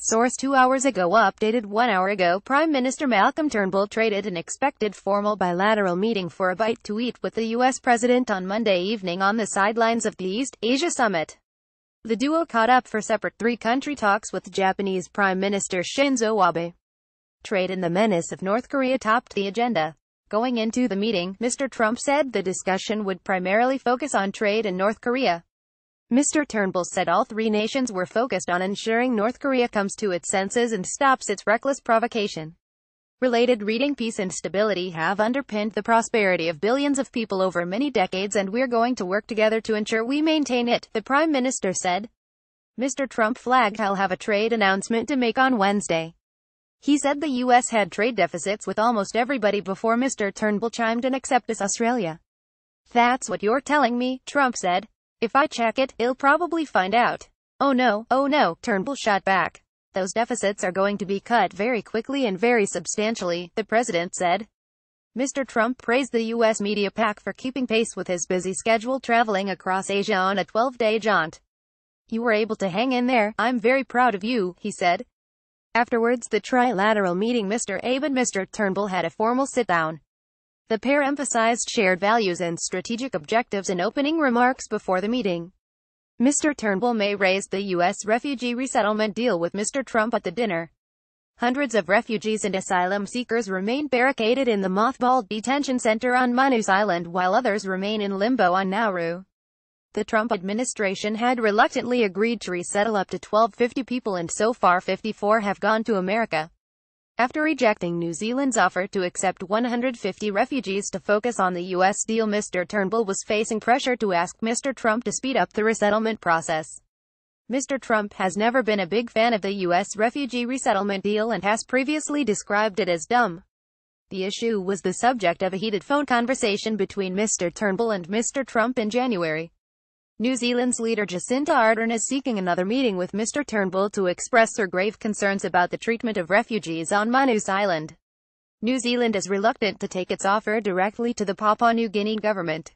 Source 2 hours ago updated 1 hour ago Prime Minister Malcolm Turnbull traded an expected formal bilateral meeting for a bite to eat with the U.S. President on Monday evening on the sidelines of the East Asia Summit. The duo caught up for separate three-country talks with Japanese Prime Minister Shinzo Abe. Trade and the menace of North Korea topped the agenda. Going into the meeting, Mr. Trump said the discussion would primarily focus on trade and North Korea. Mr. Turnbull said all three nations were focused on ensuring North Korea comes to its senses and stops its reckless provocation. Related reading: peace and stability have underpinned the prosperity of billions of people over many decades, and we're going to work together to ensure we maintain it, the Prime Minister said. Mr. Trump flagged he'll have a trade announcement to make on Wednesday. He said the U.S. had trade deficits with almost everybody before Mr. Turnbull chimed in except Australia. "That's what you're telling me," Trump said. "If I check it, he'll probably find out." Oh no, Turnbull shot back. "Those deficits are going to be cut very quickly and very substantially," the president said. Mr. Trump praised the U.S. media pack for keeping pace with his busy schedule traveling across Asia on a 12-day jaunt. "You were able to hang in there. I'm very proud of you," he said. Afterwards, the trilateral meeting, Mr. Abe and Mr. Turnbull had a formal sit-down. The pair emphasized shared values and strategic objectives in opening remarks before the meeting. Mr. Turnbull may raise the U.S. refugee resettlement deal with Mr. Trump at the dinner. Hundreds of refugees and asylum seekers remain barricaded in the mothballed detention center on Manus Island, while others remain in limbo on Nauru. The Trump administration had reluctantly agreed to resettle up to 1,250 people, and so far 54 have gone to America. After rejecting New Zealand's offer to accept 150 refugees to focus on the U.S. deal, Mr. Turnbull was facing pressure to ask Mr. Trump to speed up the resettlement process. Mr. Trump has never been a big fan of the U.S. refugee resettlement deal and has previously described it as dumb. The issue was the subject of a heated phone conversation between Mr. Turnbull and Mr. Trump in January. New Zealand's leader Jacinda Ardern is seeking another meeting with Mr. Turnbull to express her grave concerns about the treatment of refugees on Manus Island. New Zealand is reluctant to take its offer directly to the Papua New Guinea government.